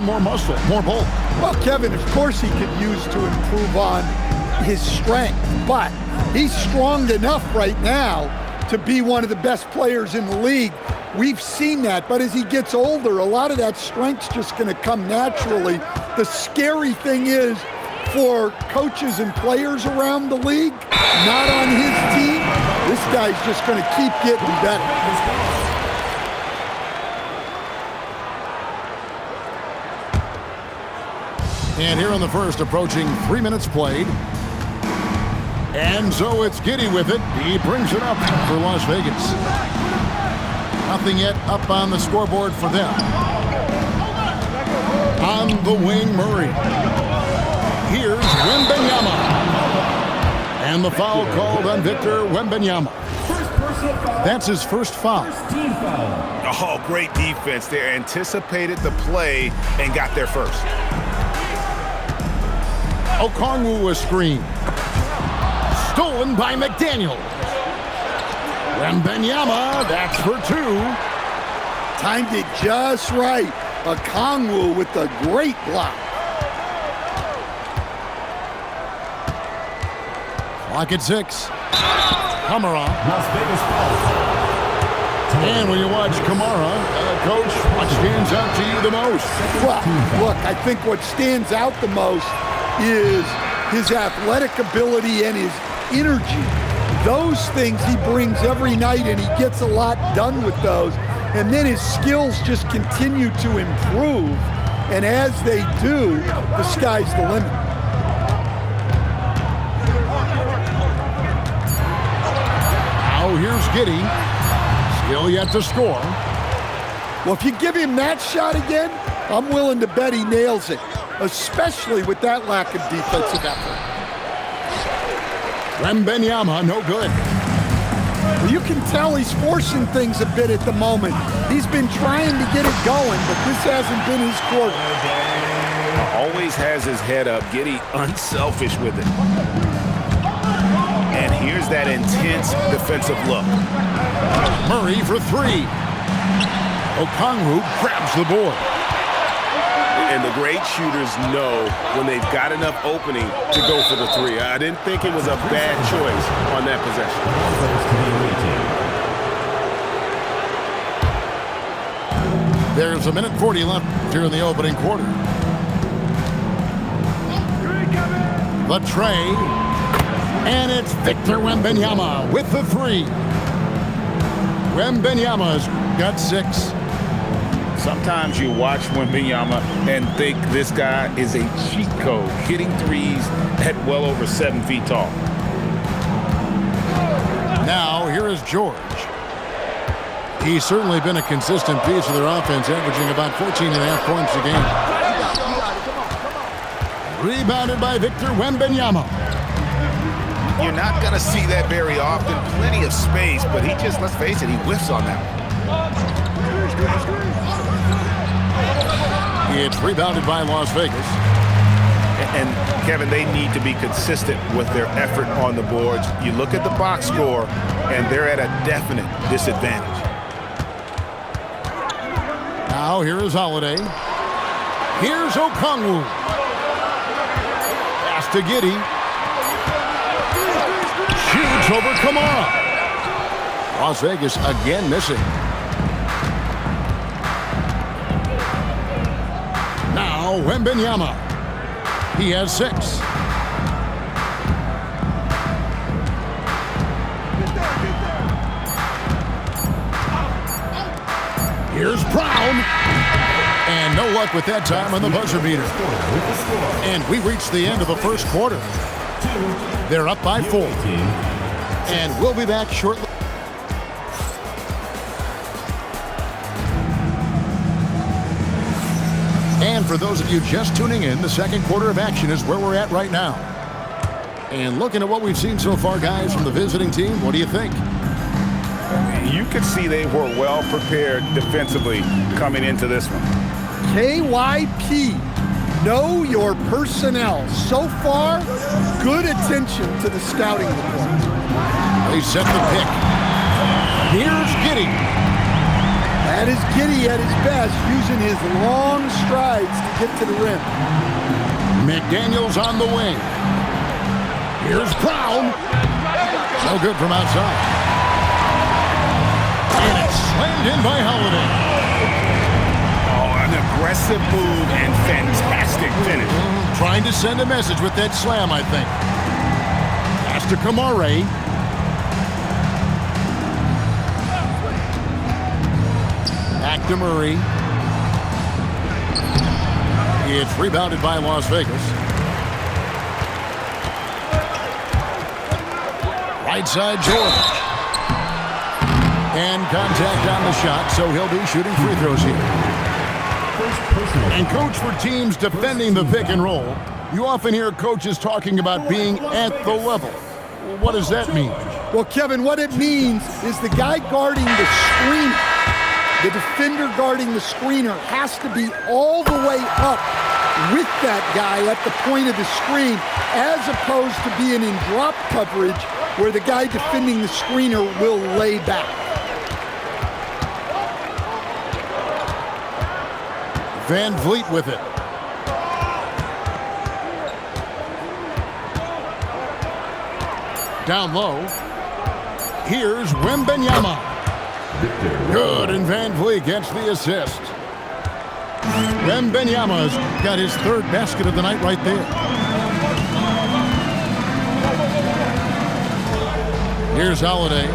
More muscle, more bulk. Well, Kevin, of course he could use to improve on his strength, but he's strong enough right now to be one of the best players in the league. We've seen that, but as he gets older, a lot of that strength's just going to come naturally. The scary thing is, for coaches and players around the league, not on his team, this guy's just going to keep getting better. And here in the first, approaching 3 minutes played. And so it's Giddey with it. He brings it up for Las Vegas. Nothing yet up on the scoreboard for them. On the wing, Murray. Here's Wembanyama. And the foul called on Victor Wembanyama. That's his first foul. Oh, great defense. They anticipated the play and got there first. Okongwu a screen. Stolen by McDaniel. Wembanyama, that's for two. Timed it just right. Okongwu with a great block. Clock at 6. Kamara. And when you watch Kamara, Coach, what stands out to you the most? Well, look, I think what stands out the most is his athletic ability and his energy. Those things he brings every night, and he gets a lot done with those. And then his skills just continue to improve. And as they do, the sky's the limit. Now here's Giddey. Still yet to score. Well, if you give him that shot again, I'm willing to bet he nails it, especially with that lack of defensive effort. Wembanyama, no good. Well, you can tell he's forcing things a bit at the moment. He's been trying to get it going, but this hasn't been his quarter. Always has his head up. Giddey unselfish with it. And here's that intense defensive look. Murray for three. Okongwu grabs the board. And the great shooters know when they've got enough opening to go for the three. I didn't think it was a bad choice on that possession. There's a minute 40 left here in the opening quarter. The tray. And it's Victor Wembanyama with the three. Wembanyama's got 6. Sometimes you watch Wembanyama and think this guy is a cheat code, hitting threes at well over 7 feet tall. Now, here is George. He's certainly been a consistent piece of their offense, averaging about 14.5 points a game. Rebounded by Victor Wembanyama. You're not going to see that very often. Plenty of space, but he just, let's face it, he whiffs on that one. It's rebounded by Las Vegas. And Kevin, they need to be consistent with their effort on the boards. You look at the box score, and they're at a definite disadvantage. Now here is Holiday. Here's Okongwu. Pass to Giddey. Shoots over Kamara. Las Vegas again missing. Now Wembanyama. He has 6. Here's Brown. And no luck with that time on the buzzer beater. And we reached the end of the first quarter. They're up by 4. And we'll be back shortly. And for those of you just tuning in, the second quarter of action is where we're at right now. And looking at what we've seen so far, guys, from the visiting team, what do you think? You could see they were well prepared defensively coming into this one. KYP, know your personnel. So far, good attention to the scouting report. They set the pick. Here's Giddey. That is Giddey at his best, using his long strides to get to the rim. McDaniels on the wing. Here's Brown. No good from outside. And it's slammed in by Holiday. Oh, an aggressive move and fantastic finish. Trying to send a message with that slam, I think. Pass to Kamare. Back to Murray. It's rebounded by Las Vegas. Right side, George. And contact on the shot, so he'll be shooting free throws here. And coach, for teams defending the pick and roll, you often hear coaches talking about being at the level. What does that mean? Well, Kevin, what it means is the guy guarding the screener, the defender guarding the screener, has to be all the way up with that guy at the point of the screen, as opposed to being in drop coverage where the guy defending the screener will lay back. Van Vliet with it. Down low. Here's Wembanyama. Good, and Van Vliet gets the assist. Wembanyama's got his third basket of the night right there. Here's Holiday.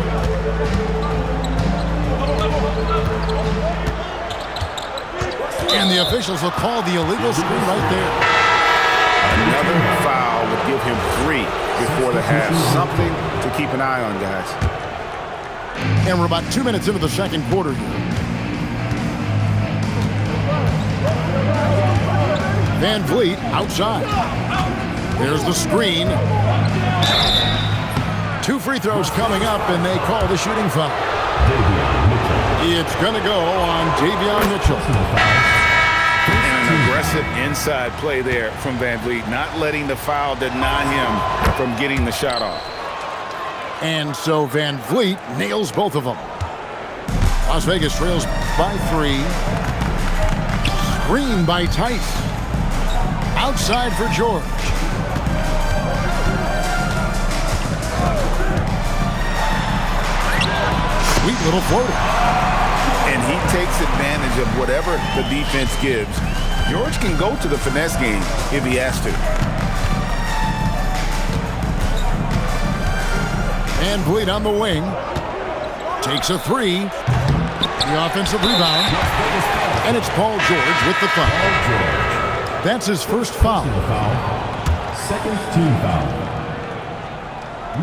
And the officials will call the illegal screen right there. Another foul would give him 3 before the half. Something to keep an eye on, guys. And we're about 2 minutes into the second quarter here. Van Vliet outside. There's the screen. 2 free throws coming up, and they call the shooting foul. It's going to go on Davion Mitchell. And an aggressive inside play there from Van Vliet, not letting the foul deny him from getting the shot off. And so Van Vliet nails both of them. Las Vegas trails by 3. Screen by Tice. Outside for George. Sweet little floater. And he takes advantage of whatever the defense gives. George can go to the finesse game if he has to. Van Vliet on the wing. Takes a 3. The offensive rebound. And it's Paul George with the foul. That's his first foul. Second team foul.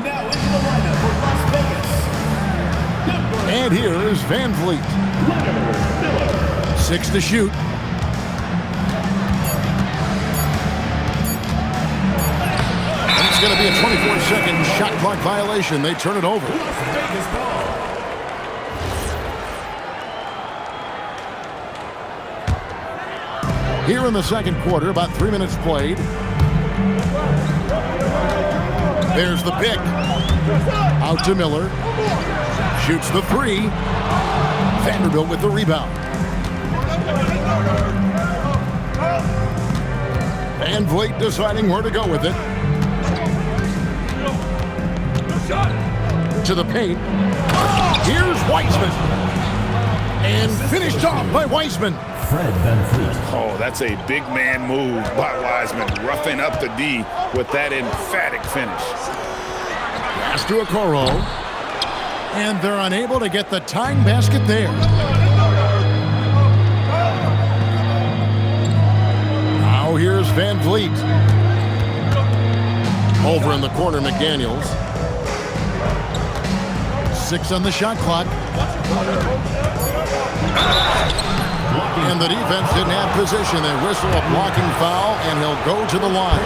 Now into the lineup for Las Vegas. And here is Van Vliet. 6 to shoot. And it's going to be a 24-second shot clock violation. They turn it over. Here in the second quarter, about 3 minutes played. There's the pick. Out to Miller. Shoots the 3. Vanderbilt with the rebound. Van Vliet deciding where to go with it. To the paint. Here's Weissman. And finished off by Weissman. Fred VanVleet. Oh, that's a big man move by Wiseman, roughing up the D with that emphatic finish. Pass to Okoro. And they're unable to get the tying basket there. Now here's Van Vliet. Over in the corner, McDaniels. 6 on the shot clock. And the defense didn't have position. They whistle a blocking foul, and he'll go to the line.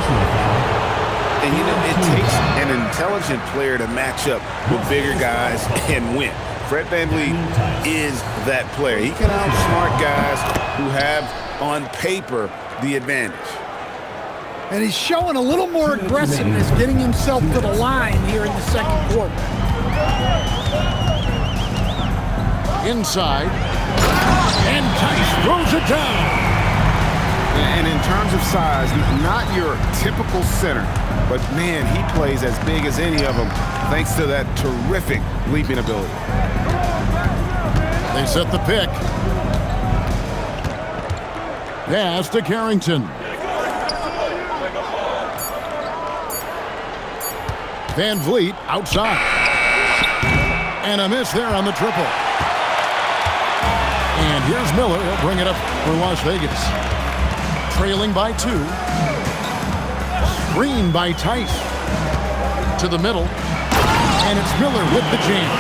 And you know, it takes an intelligent player to match up with bigger guys and win. Fred VanVleet is that player. He can outsmart guys who have, on paper, the advantage. And he's showing a little more aggressiveness, getting himself to the line here in the second quarter. Inside. And Tice throws it down. And in terms of size, not your typical center, but man, he plays as big as any of them thanks to that terrific leaping ability. They set the pick. Pass to Carrington. Van Vliet outside. And a miss there on the triple. And here's Miller. He'll bring it up for Las Vegas. Trailing by 2. Screen by Tice. To the middle. And it's Miller with the jam.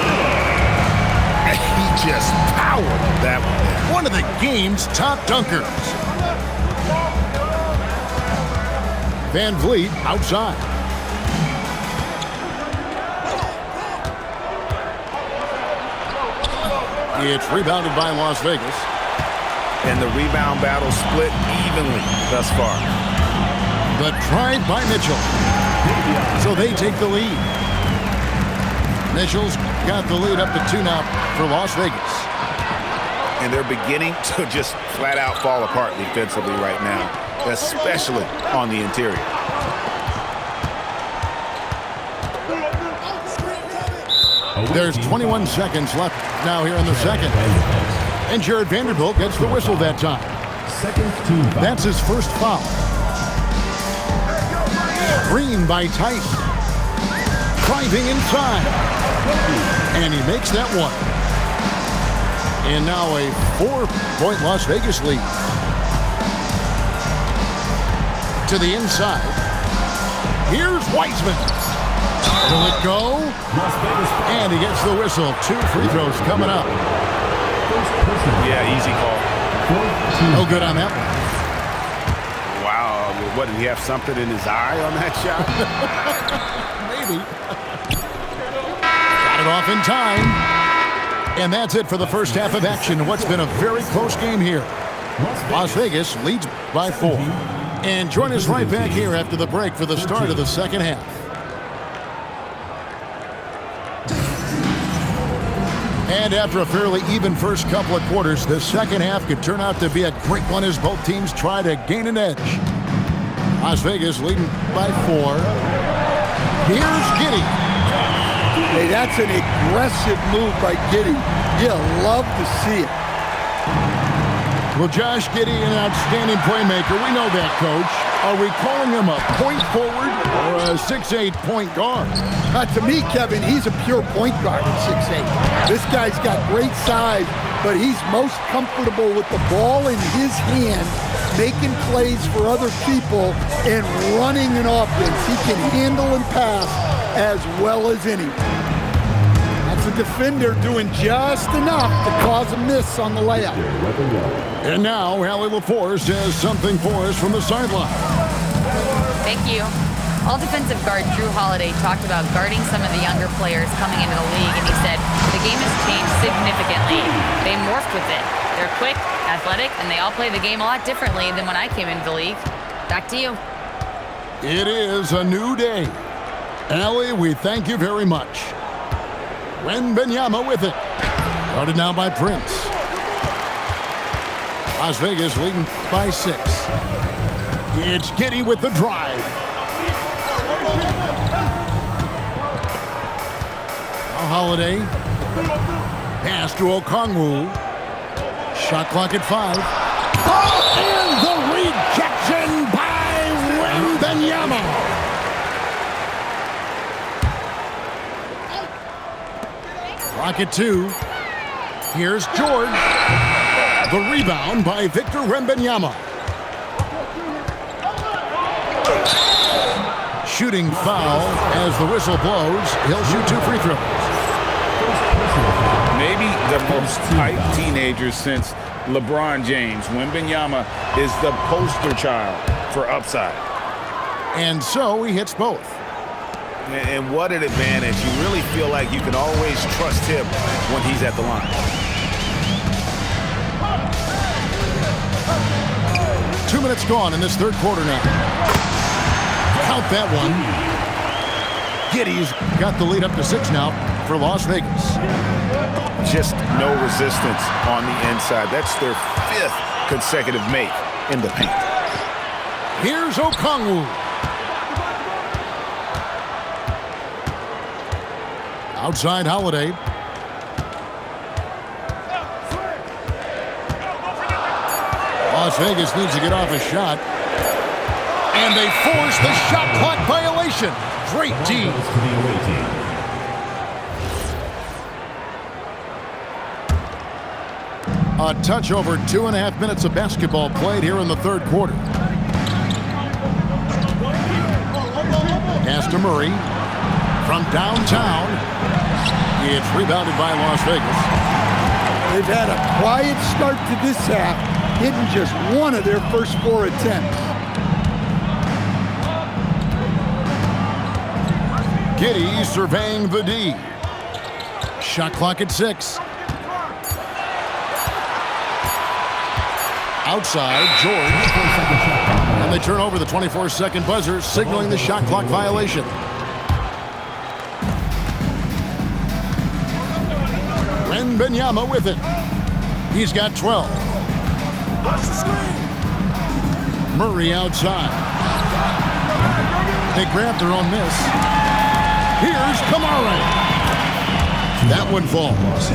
He just powered that one. One of the game's top dunkers. Van Vliet outside. It's rebounded by Las Vegas. And the rebound battle split evenly thus far. But tried by Mitchell. So they take the lead. Mitchell's got the lead up to 2 now for Las Vegas. And they're beginning to just flat out fall apart defensively right now, especially on the interior. There's 21 seconds left now here in the second. And Jared Vanderbilt gets the whistle that time. That's his first foul. Screen by Tice. Driving inside. And he makes that one. And now a 4-point Las Vegas lead. To the inside. Here's Wiseman. Will it go? And he gets the whistle. 2 free throws coming up. Yeah, easy call. No good on that one. Wow, what, did he have something in his eye on that shot? Maybe. Got it off in time. And that's it for the first half of action. What's been a very close game here. Las Vegas leads by 4. And join us right back here after the break for the start of the second half. And after a fairly even first couple of quarters, the second half could turn out to be a great one as both teams try to gain an edge. Las Vegas leading by 4. Here's Giddey. Hey, that's an aggressive move by Giddey. You love to see it. Well, Josh Giddey, an outstanding playmaker. We know that, Coach. Are we calling him a point forward or a 6'8" point guard? To me, Kevin, he's a pure point guard at 6'8". This guy's got great size, but he's most comfortable with the ball in his hand, making plays for other people, and running an offense. He can handle and pass as well as anyone. That's a defender doing just enough to cause a miss on the layup. And now, Allie LaForce has something for us from the sideline. Thank you. All defensive guard Drew Holiday talked about guarding some of the younger players coming into the league, and he said, the game has changed significantly. They morphed with it. They're quick, athletic, and they all play the game a lot differently than when I came into the league. Back to you. It is a new day. Allie, we thank you very much. Wembanyama with it. Guarded now by Prince. Las Vegas leading by 6. It's Giddey with the drive. Now Holiday. Pass to Okongwu. Shot clock at 5. And the rejection by Wembanyama. Clock at 2. Here's George. The rebound by Victor Wembanyama. Shooting foul as the whistle blows. He'll shoot 2 free throws. Maybe the most hyped teenager since LeBron James. Wembanyama is the poster child for upside. And so he hits both. And what an advantage. You really feel like you can always trust him when he's at the line. 2 minutes gone in this third quarter now. Count that one. Giddey's got the lead up to 6 now for Las Vegas. Just no resistance on the inside. That's their 5th consecutive make in the paint. Here's Okongwu. Outside Holiday. Las Vegas needs to get off a shot. And they force the shot clock violation. Great D. A touch over 2.5 minutes of basketball played here in the third quarter. Pass to Murray from downtown. It's rebounded by Las Vegas. They've had a quiet start to this half, hitting just one of their first 4 attempts. Giddey surveying the D. Shot clock at 6. Outside, George. And they turn over the 24-second buzzer, signaling the shot clock violation. Wembanyama with it. He's got 12. Murray outside. They grab their own miss. Here's Kamara. That one falls.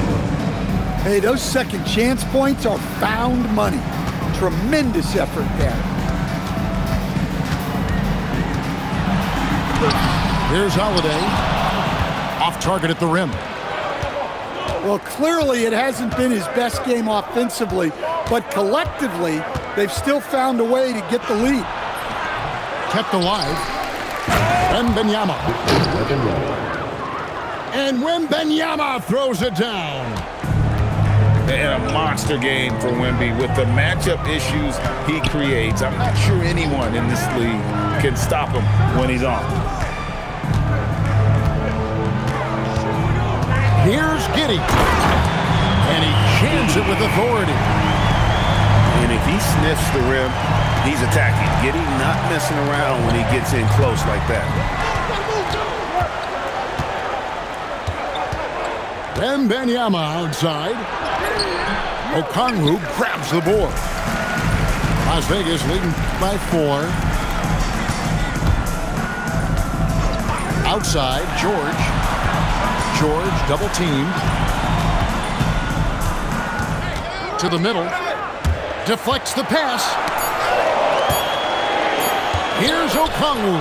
Hey, those second chance points are found money. Tremendous effort there. Here's Holiday. Off target at the rim. Well, clearly it hasn't been his best game offensively, but collectively, they've still found a way to get the lead. Kept alive. Wembanyama. And Wembanyama throws it down. And a monster game for Wemby with the matchup issues he creates. I'm not sure anyone in this league can stop him when he's on. Here's Giddey. And he jams it with authority. And if he sniffs the rim, he's attacking. Giddey not messing around when he gets in close like that. Wembanyama outside. Okongwu grabs the board. Las Vegas leading by 4. Outside, George. George double teamed. To the middle. Deflects the pass. Here's Okongwu.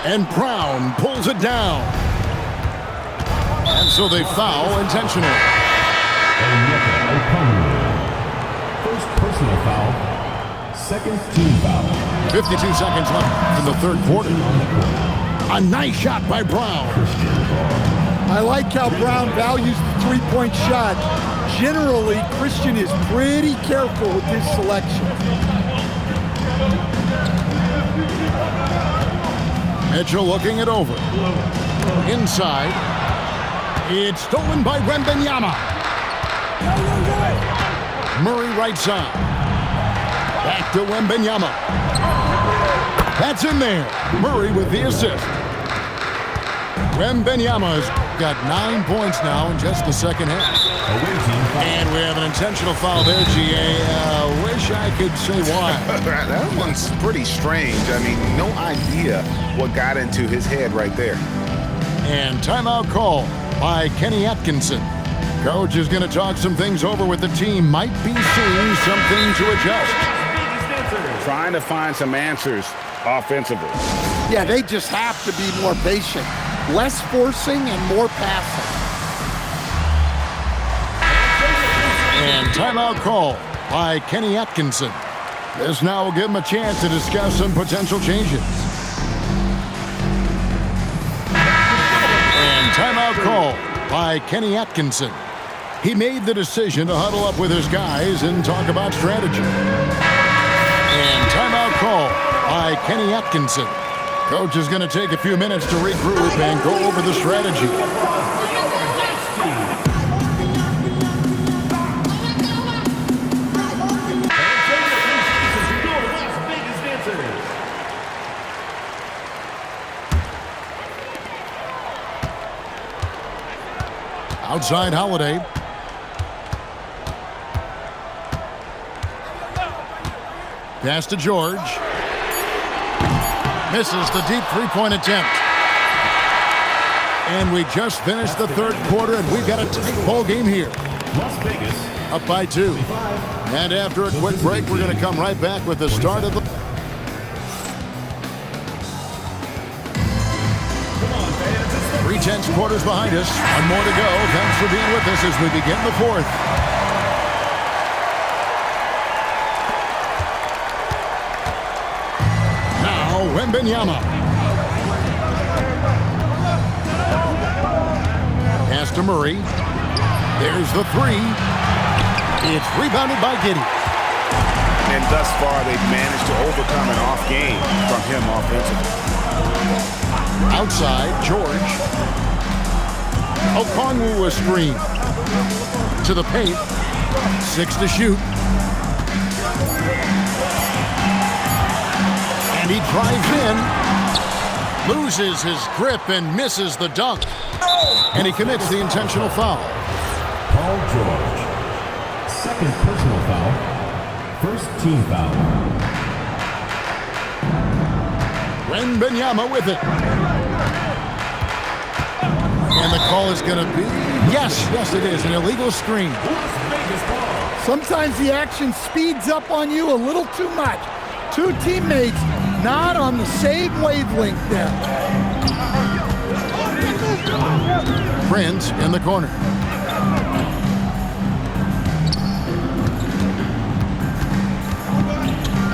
And Brown pulls it down. And so they foul intentionally. First personal foul. Second team foul. 52 seconds left in the third quarter. A nice shot by Brown. I like how Brown values the three-point shot. Generally, Christian is pretty careful with his selection. Mitchell looking it over. Inside. It's stolen by Wembanyama. Murray right side. Back to Wembanyama. That's in there. Murray with the assist. Wembanyama's got 9 points now in just the second half. And we have an intentional foul there, GA. Wish I could say why. That one's pretty strange. I mean, no idea what got into his head right there. And timeout call by Kenny Atkinson. Coach is going to talk some things over with the team. Might be seeing something to adjust. Trying to find some answers offensively. Yeah, they just have to be more patient. Less forcing and more passing. And timeout call by Kenny Atkinson. This now will give him a chance to discuss some potential changes. And timeout call by Kenny Atkinson. He made the decision to huddle up with his guys and talk about strategy. And timeout call by Kenny Atkinson. Coach is going to take a few minutes to regroup and go over the strategy. Outside Holiday. Pass to George. Misses the deep three-point attempt. And we just finished the third quarter, and we've got a tight ball game here. Las Vegas. Up by 2. And after a quick break, we're going to come right back with the start of the... 3/10 quarters behind us. One more to go. Thanks for being with us as we begin the fourth. Now, Wembanyama. Pass to Murray. There's the three. It's rebounded by Giddey. And thus far, they've managed to overcome an off game from him offensively. Outside, George. Okongwu a screen. To the paint. 6 to shoot. And he drives in. Loses his grip and misses the dunk. And he commits the intentional foul. Paul George. Second personal foul. First team foul. Wembanyama with it. And the call is going to be, yes it is, an illegal screen. Sometimes the action speeds up on you a little too much. Two teammates not on the same wavelength there. Prince in the corner.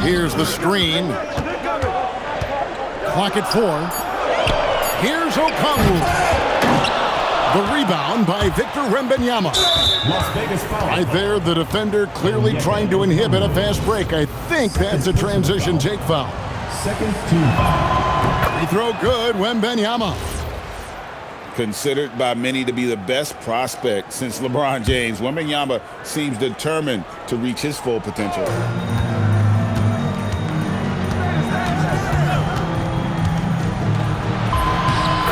Here's the screen. Clock at 4. Here's Okongwu. The rebound by Victor Wembanyama. Las Vegas foul. Right there, the defender clearly trying to inhibit a fast break. I think that's a transition take foul. Second team foul. Free throw good, Wembanyama. Considered by many to be the best prospect since LeBron James, Wembanyama seems determined to reach his full potential.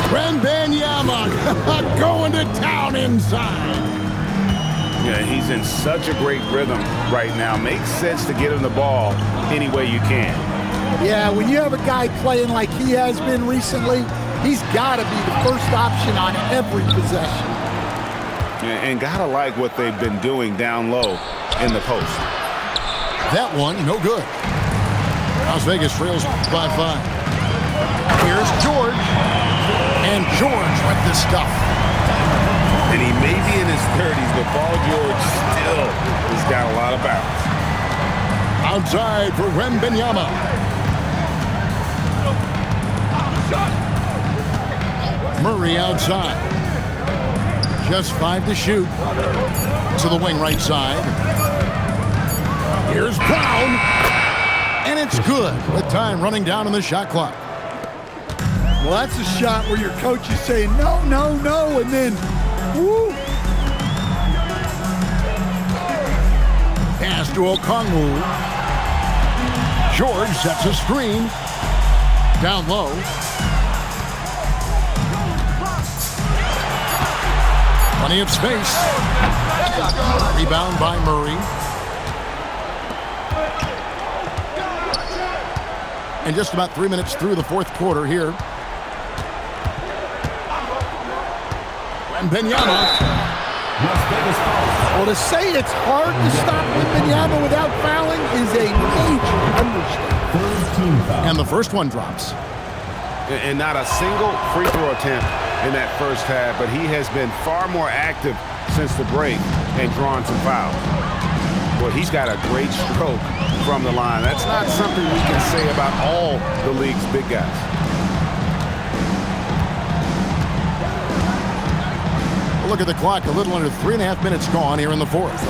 Wembanyama going to town inside. Yeah, he's in such a great rhythm right now. Makes sense to get him the ball any way you can. Yeah, when you have a guy playing like he has been recently, he's got to be the first option on every possession. And gotta like what they've been doing down low in the post. That one, no good. Las Vegas trails by 5. Here's George. And George with the stuff. And he may be in his 30s, but Paul George still has got a lot of bounce. Outside for Wembanyama. Murray outside. Just 5 to shoot. To the wing right side. Here's Brown. And it's good with time running down on the shot clock. Well, that's a shot where your coach is saying, no, no, no, and then, woo. Pass to Okongwu. George sets a screen. Down low. Plenty of space. Rebound by Murray. And just about 3 minutes through the fourth quarter here. Wembanyama. Well, to say it's hard to stop Wembanyama without fouling is a major understatement. Third team foul. And the first one drops. And not a single free throw attempt in that first half, but he has been far more active since the break and drawn some fouls. Well, he's got a great stroke from the line. That's not something we can say about all the league's big guys. Look at the clock, a little under 3.5 minutes gone here in the fourth.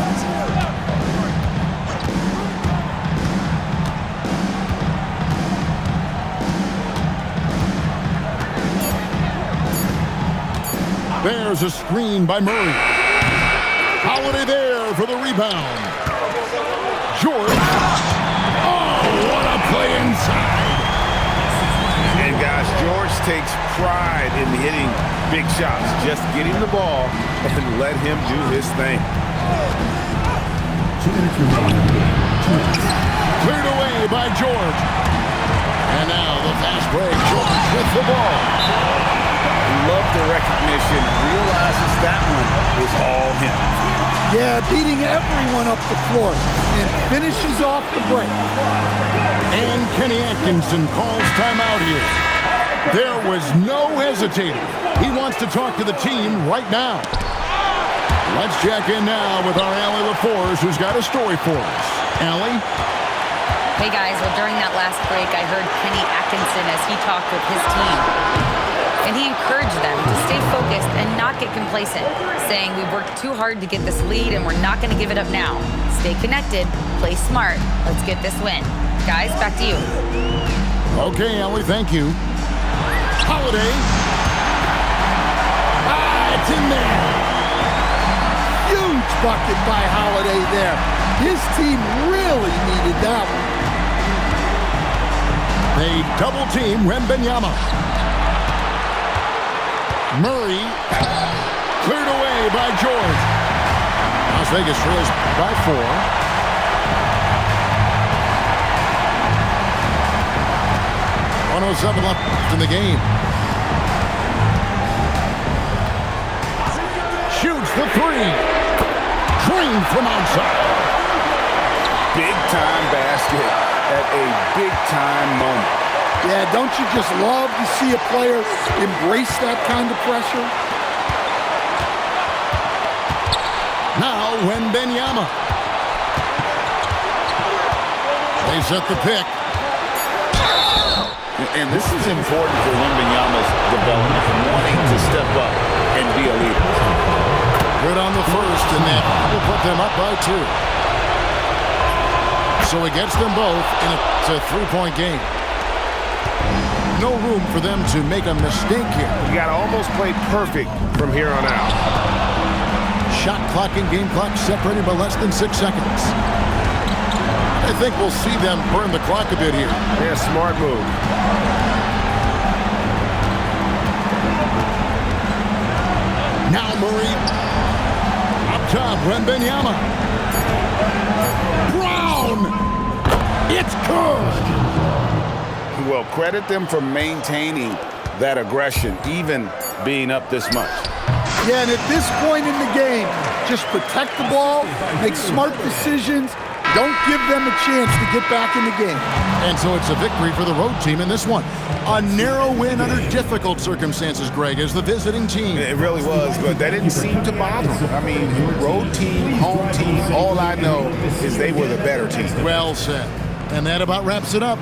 There's a screen by Murray. Holiday there for the rebound. George. Oh, what a play inside. And guys, George takes pride in hitting big shots. Just get him the ball and let him do his thing. 2 minutes remaining. Cleared away by George. And now the fast break. George with the ball. Love the recognition. Realizes that one was all him. Yeah, beating everyone up the floor and finishes off the break. And Kenny Atkinson calls timeout here. There was no hesitating. He wants to talk to the team right now. Let's check in now with our Allie LaForce, who's got a story for us. Allie? Hey guys, well during that last break, I heard Kenny Atkinson as he talked with his team. And he encouraged them to stay focused and not get complacent, saying we worked too hard to get this lead and we're not going to give it up now. Stay connected, play smart, let's get this win. Guys, back to you. Okay, Allie, thank you. Holiday. It's in there. Huge bucket by Holiday there. His team really needed that one. They double team Wembanyama. Murray cleared away by George. Las Vegas trails by 4. .107 left in the game. Shoots the 3. Green from outside. Big time basket at a big time moment. Yeah, don't you just love to see a player embrace that kind of pressure? Now Wembanyama. They set the pick. And this is important for Wembanyama's development, wanting to step up and be a leader. Good on the first, and that will put them up by 2. So he gets them both, and it's a 3-point game. No room for them to make a mistake here. You got to almost play perfect from here on out. Shot clock and game clock separated by less than 6 seconds. I think we'll see them burn the clock a bit here. Yeah, smart move. Now Murray. Up top, Wembanyama. Brown! It's good! Well, credit them for maintaining that aggression, even being up this much. Yeah, and at this point in the game, just protect the ball, make smart decisions, don't give them a chance to get back in the game. And so it's a victory for the road team in this one. A narrow win under difficult circumstances, Greg, as the visiting team. It really was, but that didn't seem to bother them. I mean, road team, home team, all I know is they were the better team. Well said. And that about wraps it up.